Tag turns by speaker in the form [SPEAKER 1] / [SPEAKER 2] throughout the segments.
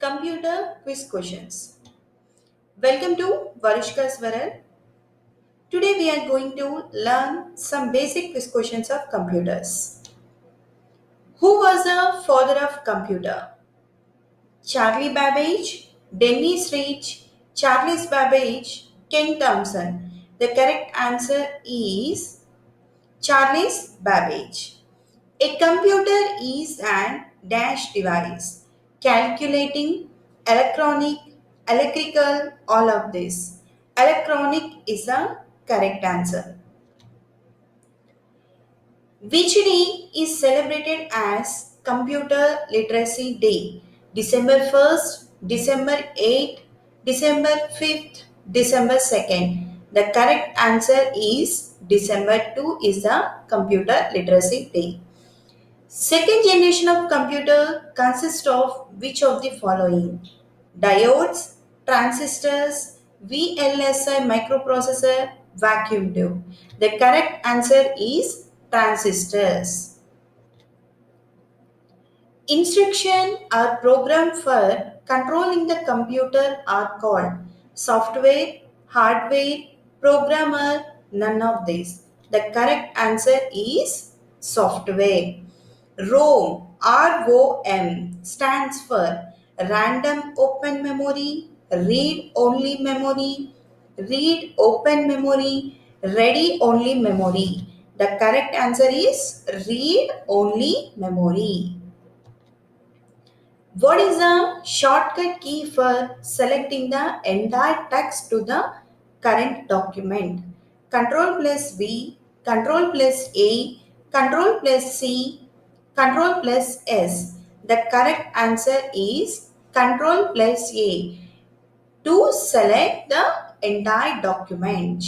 [SPEAKER 1] Computer quiz questions. Welcome to Varishka's World. Today we are going to learn some basic quiz questions of computers. Who was the father of computer? Charlie Babbage, Dennis Rich, Charles Babbage, Ken Thompson. The correct answer is Charles Babbage. A computer is an dash device, calculating, electronic, electrical, all of this. Electronic is the correct answer. Which day is celebrated as Computer Literacy Day? December 1st, December 8th, December 5th, December 2nd. The correct answer is December 2 is the Computer Literacy Day. Second generation of computer consists of which of the following? Diodes, transistors, VLSI microprocessor, vacuum tube. The correct answer is transistors. Instruction or program for controlling the computer are called software, hardware, programmer, none of these. The correct answer is software. ROM, ROM stands for Random Open Memory, Read Only Memory, Read Open Memory, Ready Only Memory. The correct answer is Read Only Memory. What is the shortcut key for selecting the entire text to the current document? Control plus V, Control plus A, Control plus C, Control plus S. The correct answer is Control plus A to select the entire document.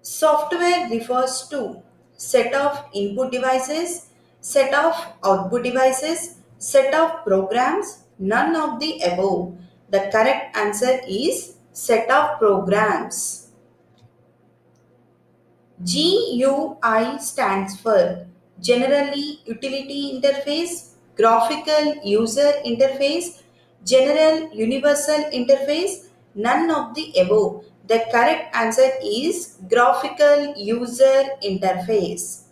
[SPEAKER 1] Software refers to set of input devices, set of output devices, set of programs, none of the above. The correct answer is set of programs. GUI stands for Generally Utility Interface, Graphical User Interface, General Universal Interface, none of the above. The correct answer is Graphical User Interface.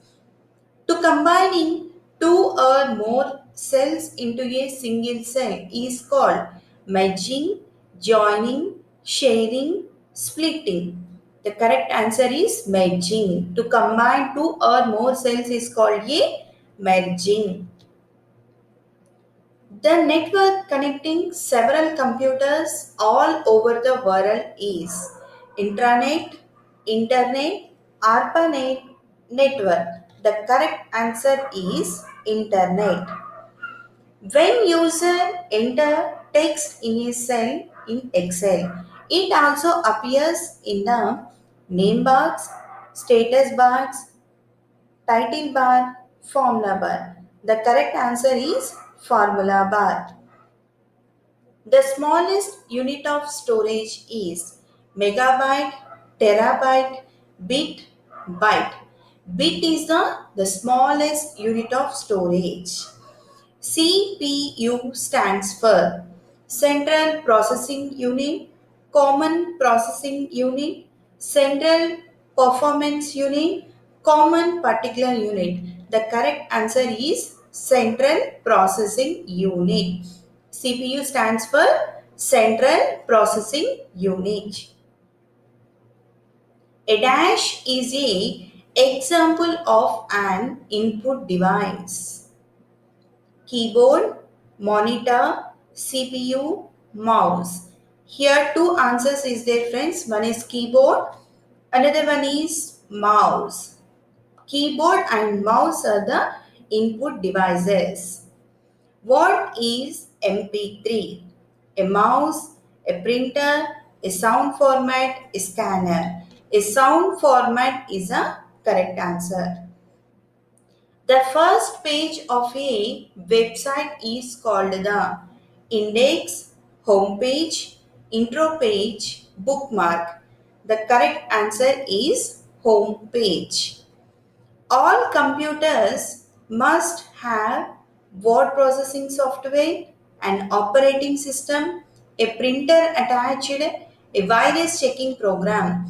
[SPEAKER 1] To combining two or more cells into a single cell is called merging, joining, sharing, splitting. The correct answer is merging. To combine two or more cells is called a merging. The network connecting several computers all over the world is intranet, internet, ARPANET network. The correct answer is internet. When user enter text in a cell in Excel, it also appears in the name box, status box, title bar, formula bar. The correct answer is formula bar. The smallest unit of storage is megabyte, terabyte, bit, byte. Bit is the smallest unit of storage. CPU stands for Central Processing Unit, Common Processing Unit, Central Performance Unit, Common Particular Unit. The correct answer is Central Processing Unit. CPU stands for Central Processing Unit. A dash is a example of an input device. Keyboard, monitor, CPU, mouse. Here two answers is there, friends. One is keyboard, another one is mouse. Keyboard and mouse are the input devices. What is MP3? A mouse, a printer, a sound format, a scanner. A sound format is a correct answer. The first page of a website is called the index, home page, intro page, bookmark. The correct answer is home page. All computers must have word processing software. an operating system, a printer attached, a virus checking program.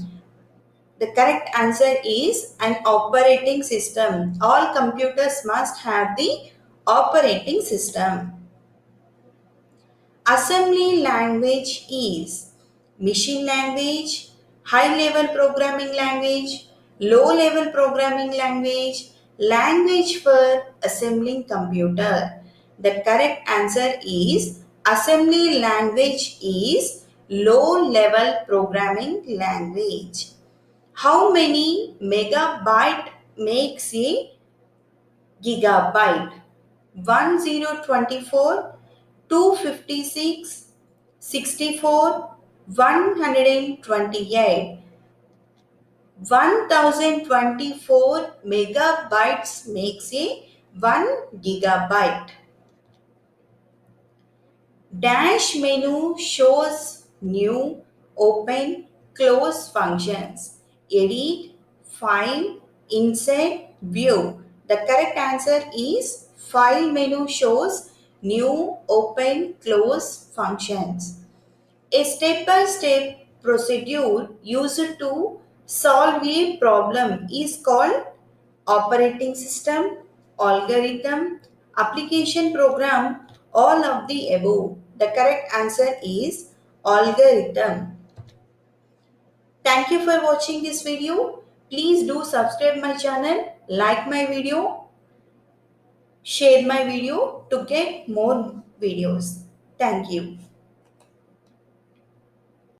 [SPEAKER 1] The correct answer is an operating system. All computers must have the operating system. Assembly language is machine language, high level programming language, low level programming language, language for assembling computer. The correct answer is assembly language is low level programming language. How many megabyte makes a gigabyte? 1024, 256, 64, 128. 1024 megabytes makes a 1 gigabyte. Dash menu shows new, open, close functions. Edit, file, insert, view. The correct answer is file menu shows new, open, close functions. A step-by-step procedure used to solve a problem is called operating system, algorithm, application program, all of the above. The correct answer is algorithm. Thank you for watching this video. Please do subscribe my channel, like my video, share my video to get more videos. Thank you.